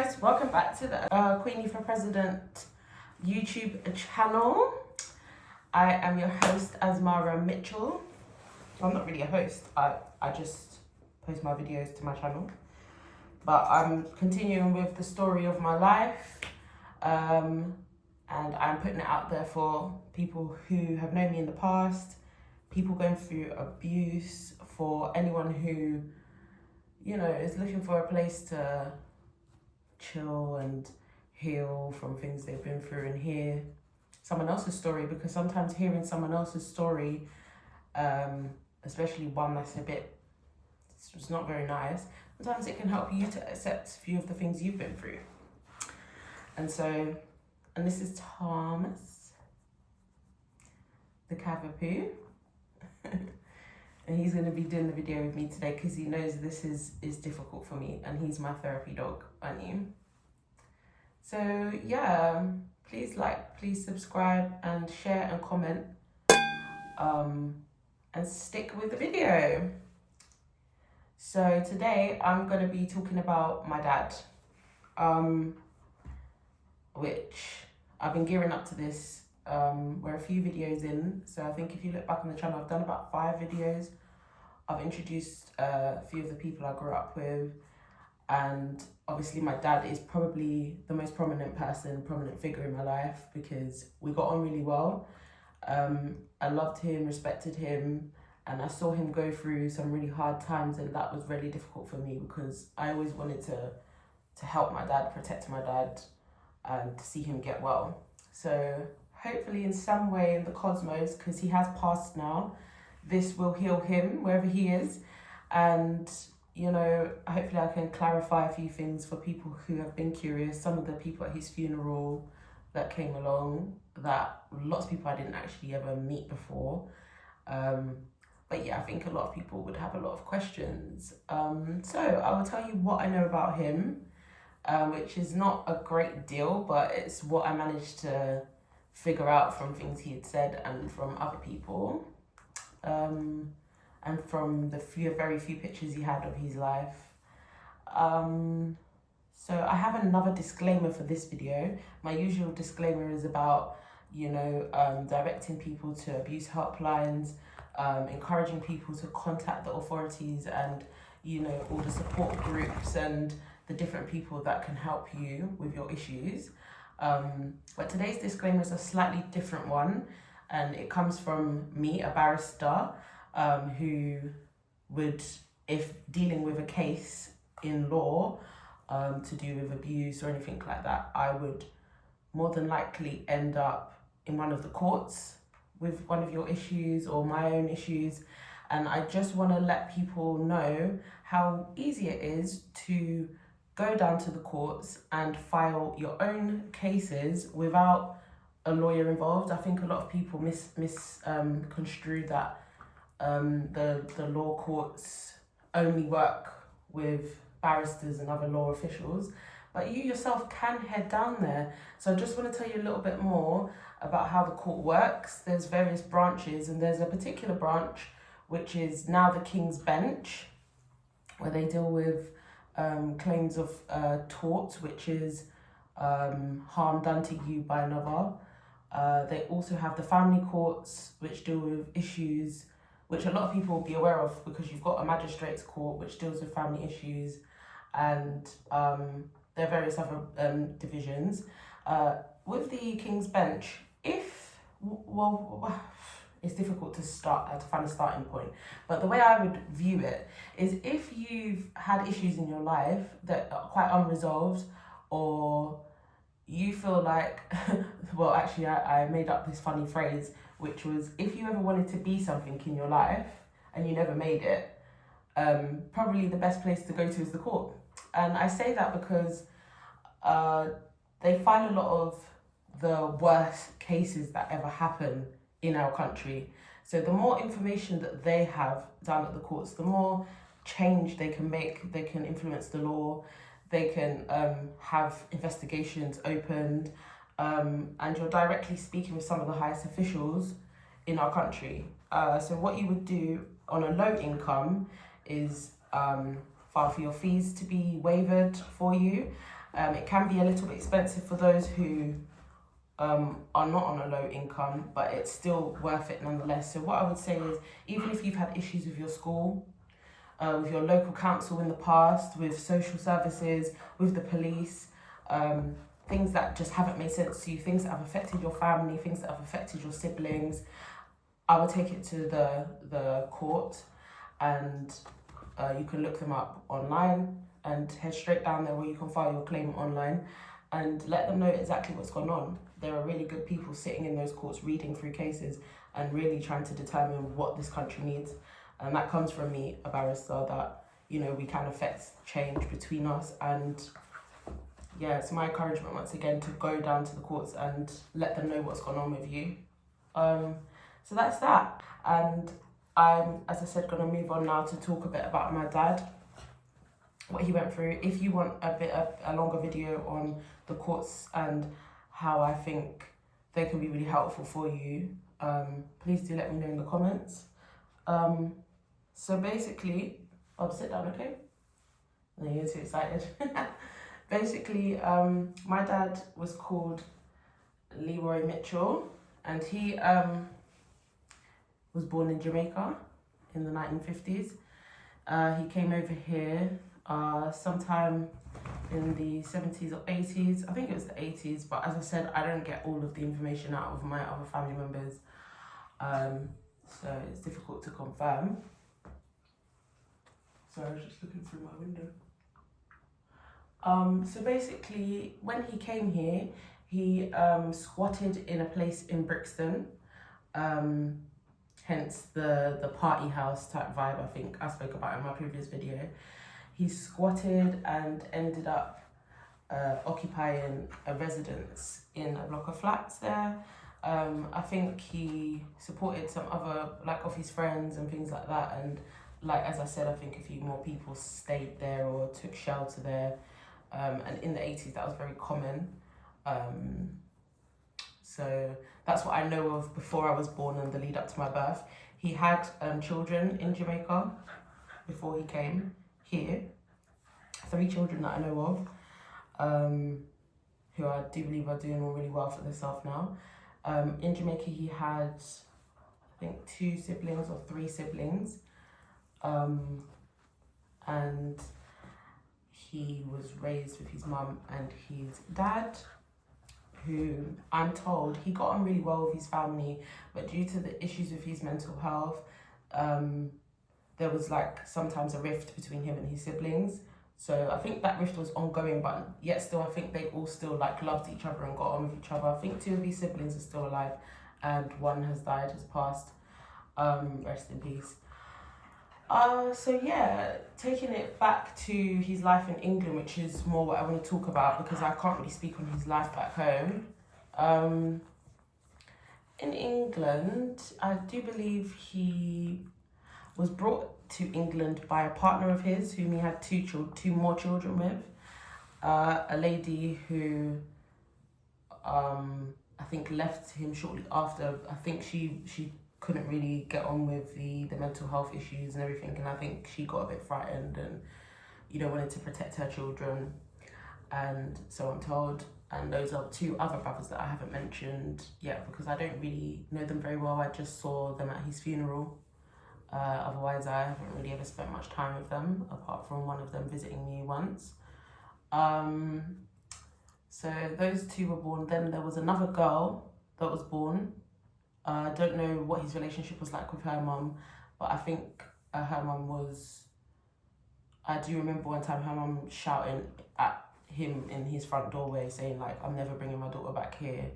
guys, welcome back to the Queenie for President YouTube channel. I am your host, Leroy Mitchell. I'm not really a host, I just post my videos to my channel. But I'm continuing with the story of my life, and I'm putting it out there for people who have known me in the past, people going through abuse, for anyone who, you know, is looking for a place to chill and heal from things they've been through and hear someone else's story, because sometimes hearing someone else's story, especially one that's it's not very nice, sometimes it can help you to accept a few of the things you've been through. And this is Thomas, the Cavapoo. And he's going to be doing the video with me today because he knows this is difficult for me, and he's my therapy dog, aren't you? So yeah, please like, please subscribe and share and comment, and stick with the video. So today I'm going to be talking about my dad, which I've been gearing up to this. We're a few videos in, so I think if you look back on the channel, I've done about 5 videos. I've introduced a few of the people I grew up with, and obviously my dad is probably the most prominent figure in my life because we got on really well. I loved him, respected him, and I saw him go through some really hard times, and that was really difficult for me because I always wanted to help my dad, protect my dad, and to see him get well. So hopefully in some way in the cosmos, because he has passed now, this will heal him wherever he is. And, you know, hopefully I can clarify a few things for people who have been curious. Some of the people at his funeral that came along, that lots of people I didn't actually ever meet before. But yeah, I think a lot of people would have a lot of questions. So I will tell you what I know about him, which is not a great deal, but it's what I managed to figure out from things he had said and from other people, and from the very few pictures he had of his life. So I have another disclaimer for this video. My usual disclaimer is about, you know, directing people to abuse helplines, encouraging people to contact the authorities, and, you know, all the support groups and the different people that can help you with your issues. But today's disclaimer is a slightly different one, and it comes from me, a barrister, who would, if dealing with a case in law to do with abuse or anything like that, I would more than likely end up in one of the courts with one of your issues or my own issues. And I just want to let people know how easy it is to go down to the courts and file your own cases without a lawyer involved. I think a lot of people misconstrue that the law courts only work with barristers and other law officials, but you yourself can head down there. So I just want to tell you a little bit more about how the court works. There's various branches, and there's a particular branch which is now the King's Bench, where they deal with claims of tort, which is harm done to you by another. They also have the family courts, which deal with issues which a lot of people will be aware of, because you've got a magistrates court which deals with family issues, and there are various other divisions. With the King's Bench, it's difficult to find a starting point, but the way I would view it is, if you've had issues in your life that are quite unresolved, or you feel like, well, actually I made up this funny phrase, which was, if you ever wanted to be something in your life and you never made it, probably the best place to go to is the court. And I say that because they file a lot of the worst cases that ever happen in our country. So the more information that they have down at the courts, the more change they can make. They can influence the law, they can have investigations opened, and you're directly speaking with some of the highest officials in our country. So what you would do on a low income is file for your fees to be waived for you, It can be a little bit expensive for those who are not on a low income, but it's still worth it nonetheless. So what I would say is, even if you've had issues with your school, with your local council in the past, with social services, with the police, things that just haven't made sense to you, things that have affected your family, things that have affected your siblings, I would take it to the court, and you can look them up online and head straight down there, where you can file your claim online and let them know exactly what's gone on. There are really good people sitting in those courts reading through cases and really trying to determine what this country needs. And that comes from me, a barrister, that, you know, we can affect change between us. And yeah, it's my encouragement once again to go down to the courts and let them know what's gone on with you. So that's that. And I'm, as I said, going to move on now to talk a bit about my dad, what he went through. If you want a longer video on the courts and how I think they can be really helpful for you, please do let me know in the comments. So basically, I'll sit down, okay? No, you're too excited. Basically, my dad was called Leroy Mitchell, and he was born in Jamaica in the 1950s. He came over here sometime in the 70s or 80s. I think it was the 80s, but as I said, I don't get all of the information out of my other family members, so it's difficult to confirm. So I was just looking through my window. So basically, when he came here, he squatted in a place in Brixton, hence the party house type vibe I think I spoke about in my previous video. He squatted and ended up occupying a residence in a block of flats there. I think he supported some other, like, of his friends and things like that, and like, as I said, I think a few more people stayed there or took shelter there. And in the 80s, that was very common. So that's what I know of before I was born and the lead up to my birth. He had children in Jamaica before he came here. 3 children that I know of, who I do believe are doing all really well for themselves now. In Jamaica, he had, I think, 2 siblings or 3 siblings. And he was raised with his mum and his dad, who I'm told he got on really well with his family, but due to the issues with his mental health, there was like sometimes a rift between him and his siblings. So I think that rift was ongoing, but yet still I think they all still like loved each other and got on with each other. I think 2 of his siblings are still alive and 1 has died, has passed. Rest in peace. So yeah, taking it back to his life in England, which is more what I want to talk about because I can't really speak on his life back home. In England, I do believe he was brought to England by a partner of his whom he had 2 more children with. A lady who I think left him shortly after. I think she couldn't really get on with the mental health issues and everything, and I think she got a bit frightened and, you know, wanted to protect her children, and so I'm told. And those are 2 other brothers that I haven't mentioned yet because I don't really know them very well. I just saw them at his funeral. Otherwise I haven't really ever spent much time with them, apart from one of them visiting me once. So those 2 were born. Then there was another girl that was born. I don't know what his relationship was like with her mum, but I think her mum was... I do remember one time her mum shouting at him in his front doorway saying, like, I'm never bringing my daughter back here.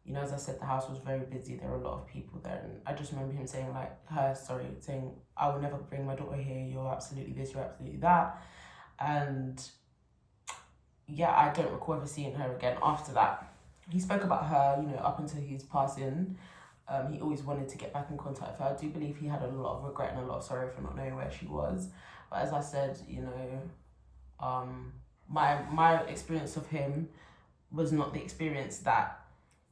You know, as I said, the house was very busy. There were a lot of people there. And I just remember him saying, saying, I will never bring my daughter here. You're absolutely this, you're absolutely that. And yeah, I don't recall ever seeing her again after that. He spoke about her, you know, up until his passing. He always wanted to get back in contact with her. I do believe he had a lot of regret and a lot of sorrow for not knowing where she was. But as I said, you know, my experience of him was not the experience that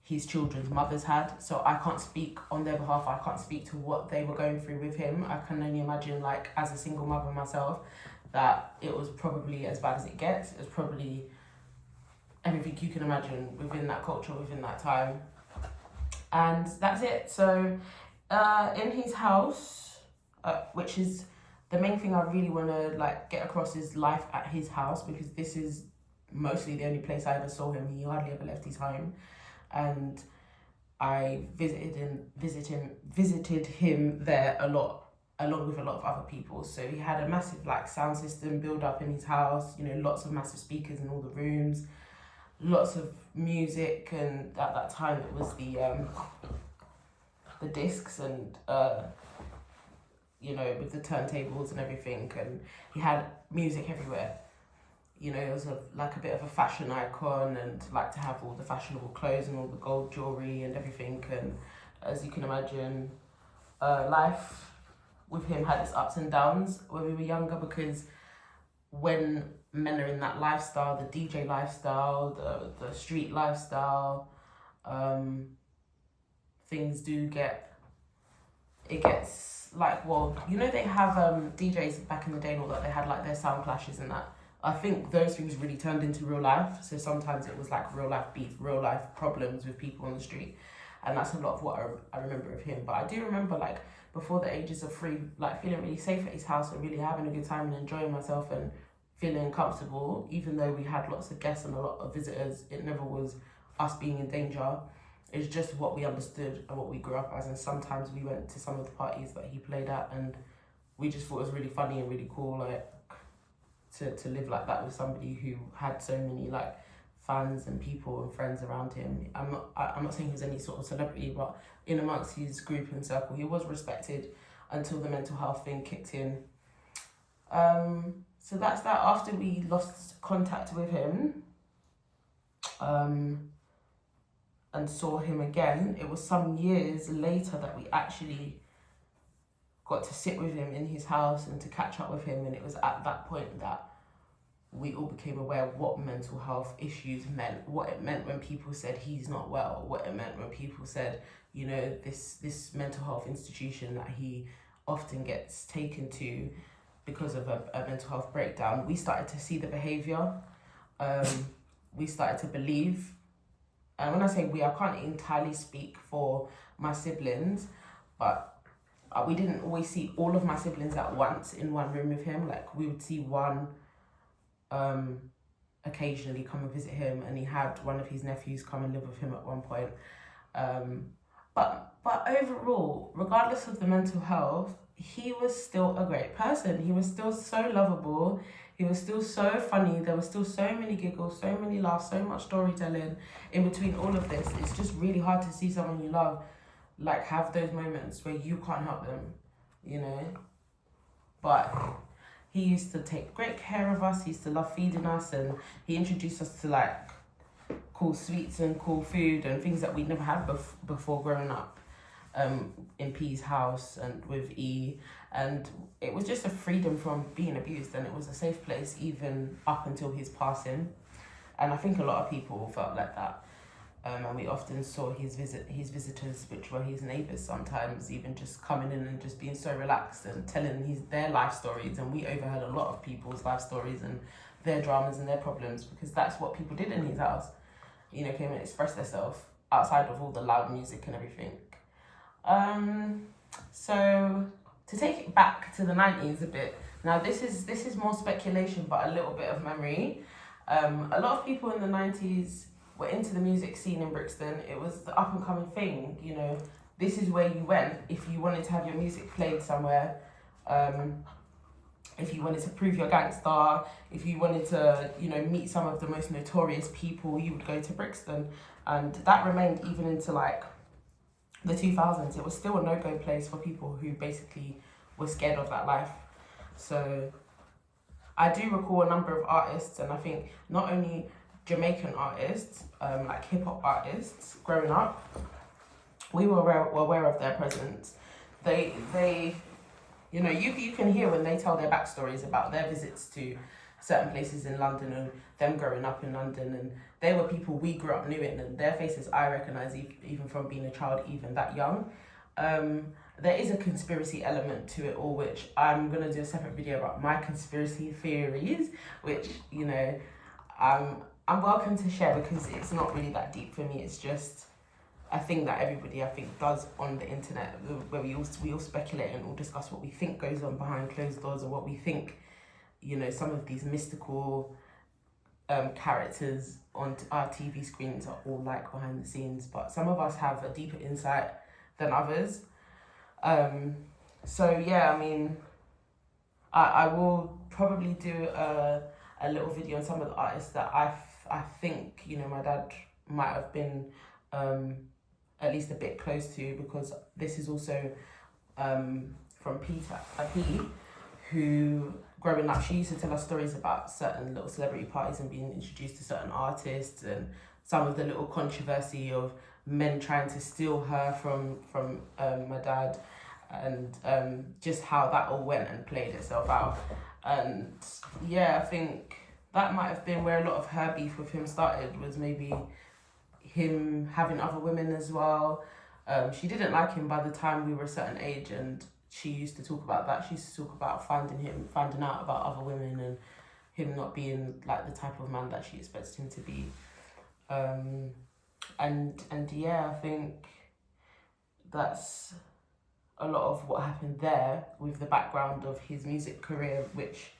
his children's mothers had. So I can't speak on their behalf. I can't speak to what they were going through with him. I can only imagine, like, as a single mother myself, that it was probably as bad as it gets. It was probably everything you can imagine within that culture, within that time. And that's it. So in his house, which is the main thing I really want to like get across, is life at his house, because this is mostly the only place I ever saw him. He hardly ever left his home, and I visited him there a lot, along with a lot of other people. So he had a massive like sound system built up in his house, you know, lots of massive speakers in all the rooms, lots of music, and at that time it was the discs, and you know, with the turntables and everything, and he had music everywhere. You know, he was like a bit of a fashion icon, and liked to have all the fashionable clothes and all the gold jewelry and everything. And as you can imagine, life with him had its ups and downs when we were younger, because when men are in that lifestyle, the DJ lifestyle, the street lifestyle, things do get, it gets like, well, you know, they have DJs back in the day and all that, they had like their sound clashes and that. I think those things really turned into real life. So sometimes it was like real life beef, real life problems with people on the street. And that's a lot of what I remember of him. But I do remember, like, before the ages of 3, like feeling really safe at his house and really having a good time and enjoying myself and feeling comfortable. Even though we had lots of guests and a lot of visitors, it never was us being in danger. It's just what we understood and what we grew up as. And sometimes we went to some of the parties that he played at, and we just thought it was really funny and really cool, like, to live like that with somebody who had so many like fans and people and friends around him. I'm not saying he was any sort of celebrity, but in amongst his group and circle, he was respected until the mental health thing kicked in. So that's that. After we lost contact with him, and saw him again, it was some years later that we actually got to sit with him in his house and to catch up with him. And it was at that point that we all became aware of what mental health issues meant, what it meant when people said he's not well, what it meant when people said, you know, this mental health institution that he often gets taken to because of a mental health breakdown. We started to see the behaviour. We started to believe. And when I say we, I can't entirely speak for my siblings, but we didn't always see all of my siblings at once in one room with him. Like, we would see one occasionally come and visit him, and he had one of his nephews come and live with him at one point. But overall, regardless of the mental health, he was still a great person. He was still so lovable. He was still so funny. There were still so many giggles, so many laughs, so much storytelling in between all of this. It's just really hard to see someone you love like have those moments where you can't help them, you know. But he used to take great care of us. He used to love feeding us, and he introduced us to like cool sweets and cool food and things that we'd never had before growing up in P's house and with E. And it was just a freedom from being abused, and it was a safe place even up until his passing. And I think a lot of people felt like that. And we often saw his visitors, which were his neighbours sometimes, even just coming in and just being so relaxed and telling their life stories. And we overheard a lot of people's life stories and their dramas and their problems, because that's what people did in his house. You know, came and expressed themselves outside of all the loud music and everything. So to take it back to the 90s a bit, now this is more speculation but a little bit of memory. A lot of people in the 90s were into the music scene in Brixton. It was the up and coming thing, you know. This is where you went if you wanted to have your music played somewhere. If you wanted to prove your gangster, if you wanted to, you know, meet some of the most notorious people, you would go to Brixton. And that remained even into like the 2000s. It was still a no-go place for people who basically were scared of that life. So I do recall a number of artists, and I think not only Jamaican artists, like hip-hop artists, growing up, we were aware of their presence. They you know, you can hear when they tell their backstories about their visits to certain places in London and them growing up in London, and they were people we grew up knowing, and their faces I recognise even from being a child, even that young. There is a conspiracy element to it all, which I'm going to do a separate video about my conspiracy theories, which, you know, I'm I'm welcome to share because it's not really that deep for me. It's just a thing that everybody, I think, does on the internet, where we all speculate and all discuss what we think goes on behind closed doors, or what we think, you know, some of these mystical characters on our TV screens are all like behind the scenes. But some of us have a deeper insight than others. So yeah, I mean, I will probably do a little video on some of the artists that I think, you know, my dad might have been at least a bit close to, because this is also from Peter, who growing up, she used to tell us stories about certain little celebrity parties and being introduced to certain artists, and some of the little controversy of men trying to steal her from my dad, and just how that all went and played itself out. And yeah, I think that might have been where a lot of her beef with him started, was maybe him having other women as well. She didn't like him by the time we were a certain age, and she used to talk about that. She used to talk about finding out about other women, and him not being like the type of man that she expected him to be. And yeah, I think that's a lot of what happened there, with the background of his music career, which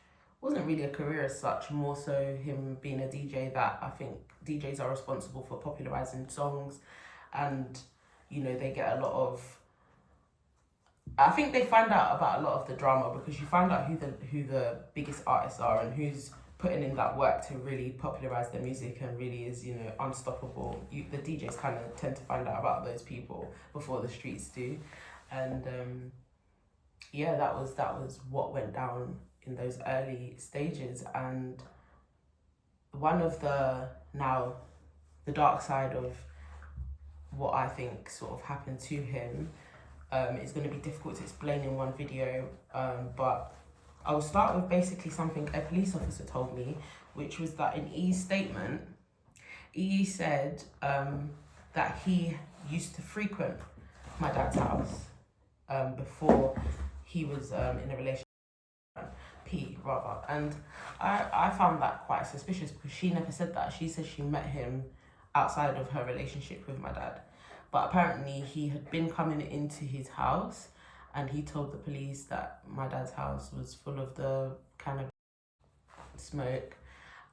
wasn't really a career as such, more so him being a DJ. That I think DJs are responsible for popularizing songs, and you know, they get a lot of, I think they find out about a lot of the drama, because you find out who the biggest artists are and who's putting in that work to really popularize their music and really is, you know, unstoppable. The DJs kind of tend to find out about those people before the streets do. And yeah, that was what went down in those early stages. And one of the dark side of what I think sort of happened to him is going to be difficult to explain in one video, but I will start with basically something a police officer told me, which was that in E's statement, E said that he used to frequent my dad's house before he was in a relationship. P rather, and I found that quite suspicious, because she never said that. She said she met him outside of her relationship with my dad, but apparently he had been coming into his house, and he told the police that my dad's house was full of the kind of smoke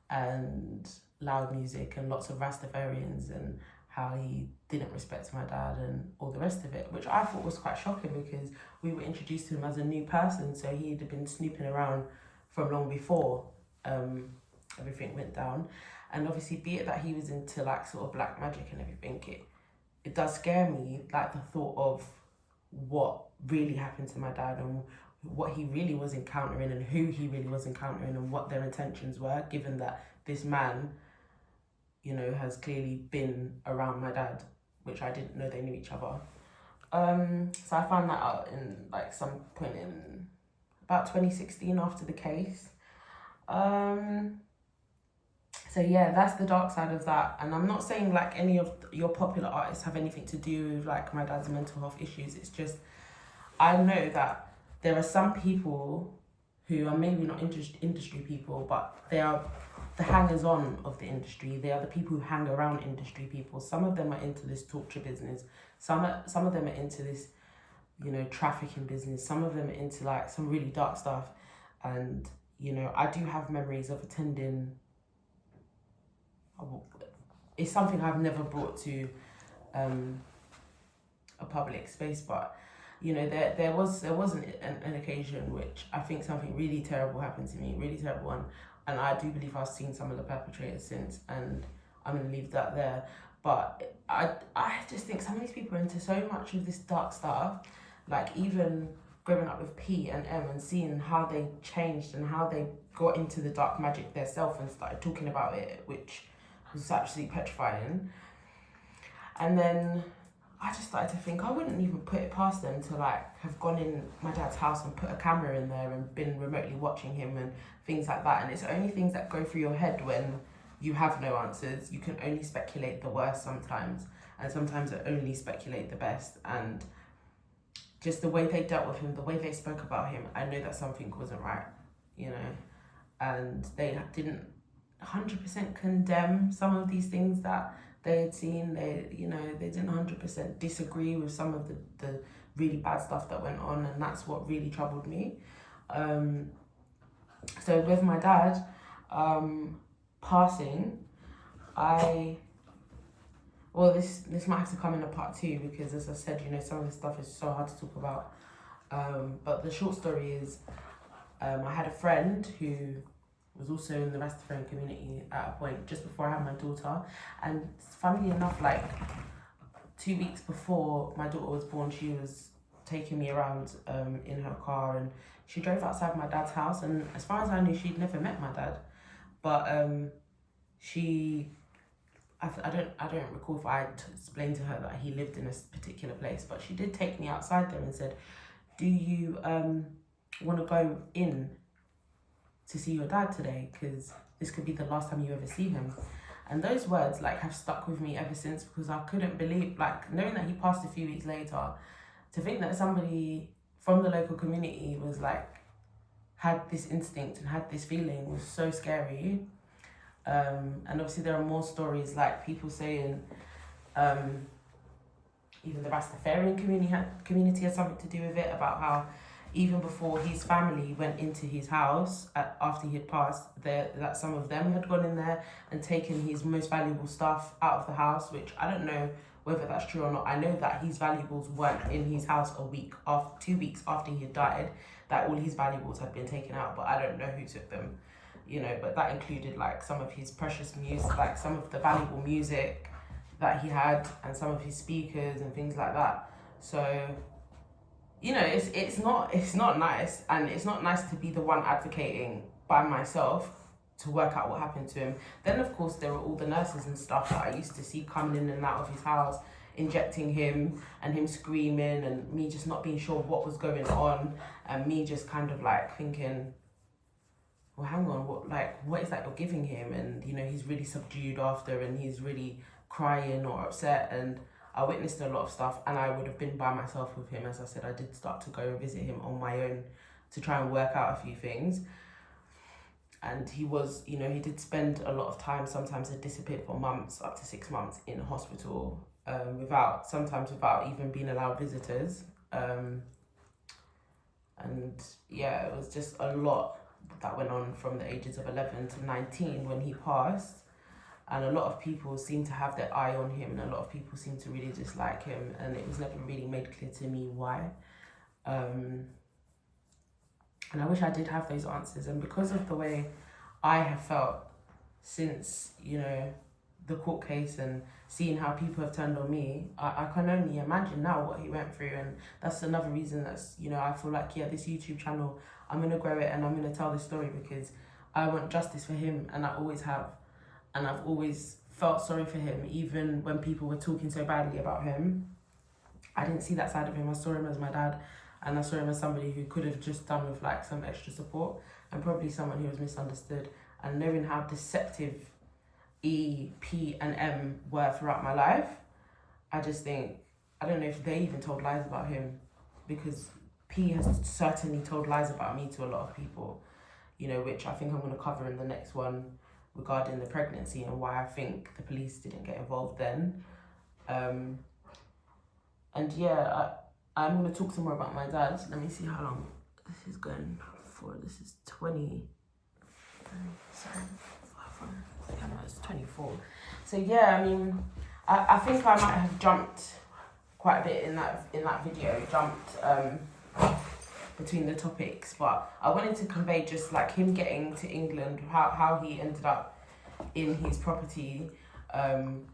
and loud music and lots of Rastafarians, and how he didn't respect my dad and all the rest of it, which I thought was quite shocking, because we were introduced to him as a new person, so he'd been snooping around from long before everything went down. And obviously, be it that he was into like sort of black magic and everything, it does scare me, like the thought of what really happened to my dad, and what he really was encountering, and who he really was encountering, and what their intentions were, given that this man, you know, has clearly been around my dad, which I didn't know they knew each other. So I found that out in like some point in about 2016 after the case. So yeah, that's the dark side of that. And I'm not saying like any of your popular artists have anything to do with like my dad's mental health issues. It's just, I know that there are some people who are maybe not industry people, but they are the hangers-on of the industry. They are the people who hang around industry people. Some of them are into this torture business. Some of them are into this, you know, trafficking business. Some of them are into like some really dark stuff. And, you know, I do have memories of attending, it's something I've never brought to a public space, but you know, there was an occasion which I think something really terrible happened to me, really terrible one, and I do believe I've seen some of the perpetrators since, and I'm gonna leave that there. But I just think some of these people are into so much of this dark stuff, like even growing up with P and M and seeing how they changed and how they got into the dark magic themselves and started talking about it, which was absolutely petrifying. And then I just started to think I wouldn't even put it past them to like have gone in my dad's house and put a camera in there and been remotely watching him and things like that. And it's only things that go through your head when you have no answers. You can only speculate the worst sometimes, and sometimes only speculate the best. And just the way they dealt with him, the way they spoke about him, I know that something wasn't right, you know. And they didn't 100% condemn some of these things that they had seen. They, you know, they didn't 100% disagree with some of the really bad stuff that went on, and that's what really troubled me. So with my dad passing, this might have to come in a part 2 because, as I said, you know, some of this stuff is so hard to talk about. But the short story is, I had a friend who was also in the Rastafarian community at a point just before I had my daughter, and funnily enough, like 2 weeks before my daughter was born, she was taking me around in her car, and she drove outside my dad's house, and as far as I knew, she'd never met my dad, but I don't recall if I explained to her that he lived in a particular place, but she did take me outside there and said, do you want to go in to see your dad today, because this could be the last time you ever see him. And those words like have stuck with me ever since, because I couldn't believe, like, knowing that he passed a few weeks later, to think that somebody from the local community was like, had this instinct and had this feeling was so scary. And obviously there are more stories, like people saying even the Rastafarian community had something to do with it, about how even before his family went into his house after he had passed, that some of them had gone in there and taken his most valuable stuff out of the house, which I don't know whether that's true or not. I know that his valuables weren't in his house 2 weeks after he had died, that all his valuables had been taken out, but I don't know who took them, you know, but that included like some of his precious music, like some of the valuable music that he had and some of his speakers and things like that. So, you know, it's not nice, and it's not nice to be the one advocating by myself to work out what happened to him. Then of course there were all the nurses and stuff that I used to see coming in and out of his house, injecting him and him screaming, and me just not being sure what was going on, and me just kind of like thinking, well, hang on, what is that you're giving him? And you know, he's really subdued after, and he's really crying or upset, and I witnessed a lot of stuff, and I would have been by myself with him. As I said, I did start to go and visit him on my own to try and work out a few things. And he was, you know, he did spend a lot of time, sometimes had disappeared for months, up to 6 months in hospital, sometimes without even being allowed visitors. And yeah, it was just a lot that went on from the ages of 11 to 19 when he passed. And a lot of people seem to have their eye on him, and a lot of people seem to really dislike him, and it was never really made clear to me why. And I wish I did have those answers, and because of the way I have felt since, you know, the court case and seeing how people have turned on me, I can only imagine now what he went through. And that's another reason that's, you know, I feel like, yeah, this YouTube channel, I'm going to grow it and I'm going to tell this story because I want justice for him, and I always have. And I've always felt sorry for him, even when people were talking so badly about him. I didn't see that side of him. I saw him as my dad, and I saw him as somebody who could have just done with like some extra support, and probably someone who was misunderstood. And knowing how deceptive E, P and M were throughout my life, I just think, I don't know if they even told lies about him, because P has certainly told lies about me to a lot of people, you know, which I think I'm going to cover in the next one, regarding the pregnancy and why I think the police didn't get involved then. And yeah, I'm going to talk some more about my dad. Let me see how long this is going for. This is 20. Yeah, no, it's 24. So yeah, I mean, I think I might have jumped quite a bit in that video, between the topics, but I wanted to convey just like him getting to England, how he ended up in his property,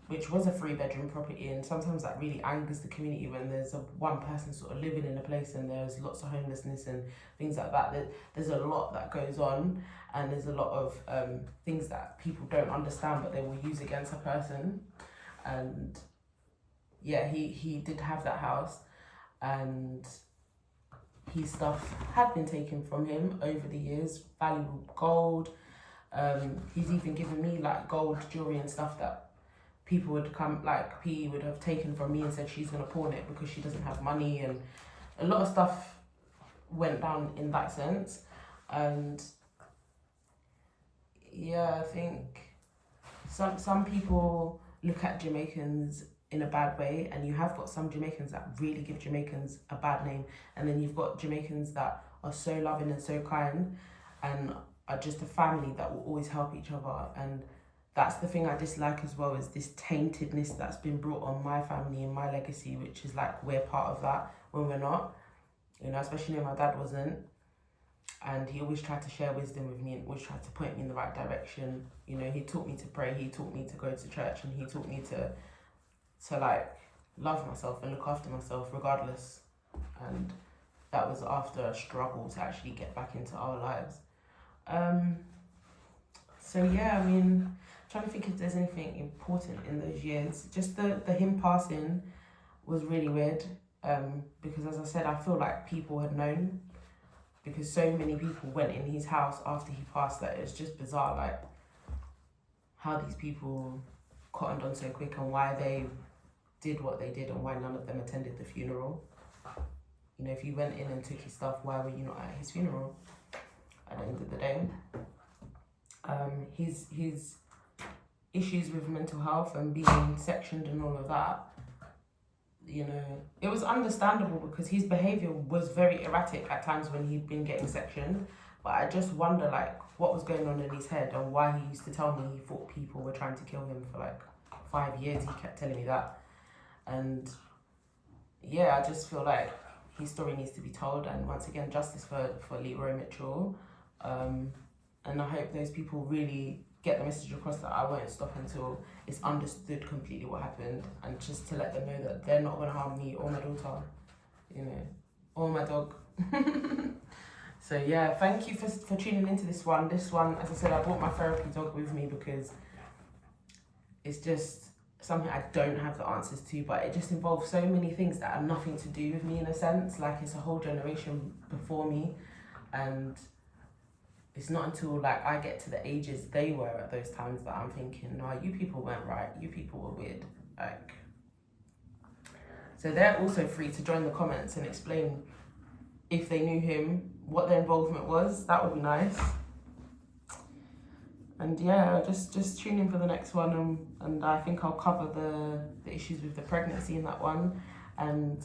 which was a 3-bedroom property, and sometimes that really angers the community when there's one person sort of living in a place and there's lots of homelessness and things like that. There's a lot that goes on, and there's a lot of things that people don't understand, but they will use against a person. And yeah, he did have that house, and his stuff had been taken from him over the years, valuable gold. He's even given me like gold jewelry and stuff that people would come, like P would have taken from me and said she's gonna pawn it because she doesn't have money, and a lot of stuff went down in that sense. And yeah, I think some people look at Jamaicans in a bad way, and you have got some Jamaicans that really give Jamaicans a bad name, and then you've got Jamaicans that are so loving and so kind, and are just a family that will always help each other. And that's the thing I dislike as well, is this taintedness that's been brought on my family and my legacy, which is like we're part of that when we're not. You know, especially when my dad wasn't. And he always tried to share wisdom with me and always tried to point me in the right direction. You know, he taught me to pray, he taught me to go to church, and he taught me to like love myself and look after myself regardless. And that was after a struggle to actually get back into our lives. So yeah, I mean, trying to think if there's anything important in those years. Just the him passing was really weird. Because as I said, I feel like people had known, because so many people went in his house after he passed that it's just bizarre, like how these people cottoned on so quick and why they did what they did and why none of them attended the funeral. You know, if you went in and took his stuff, why were you not at his funeral at the end of the day? His issues with mental health and being sectioned and all of that, you know, it was understandable because his behaviour was very erratic at times when he'd been getting sectioned. But I just wonder, like, what was going on in his head and why he used to tell me he thought people were trying to kill him for like 5 years. He kept telling me that. And yeah, I just feel like his story needs to be told. And once again, justice for Leroy Mitchell. And I hope those people really get the message across that I won't stop until it's understood completely what happened, and just to let them know that they're not going to harm me or my daughter, you know, or my dog. So yeah, thank you for tuning into this one. This one, as I said, I brought my therapy dog with me because it's just something I don't have the answers to, but it just involves so many things that have nothing to do with me in a sense. Like, it's a whole generation before me, and it's not until like I get to the ages they were at those times that I'm thinking, no, you people weren't right, you people were weird. Like, so they're also free to join the comments and explain if they knew him, what their involvement was. That would be nice. And yeah, just tune in for the next one, and I think I'll cover the issues with the pregnancy in that one. And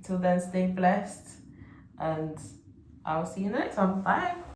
till then, stay blessed, and I'll see you next time. Bye.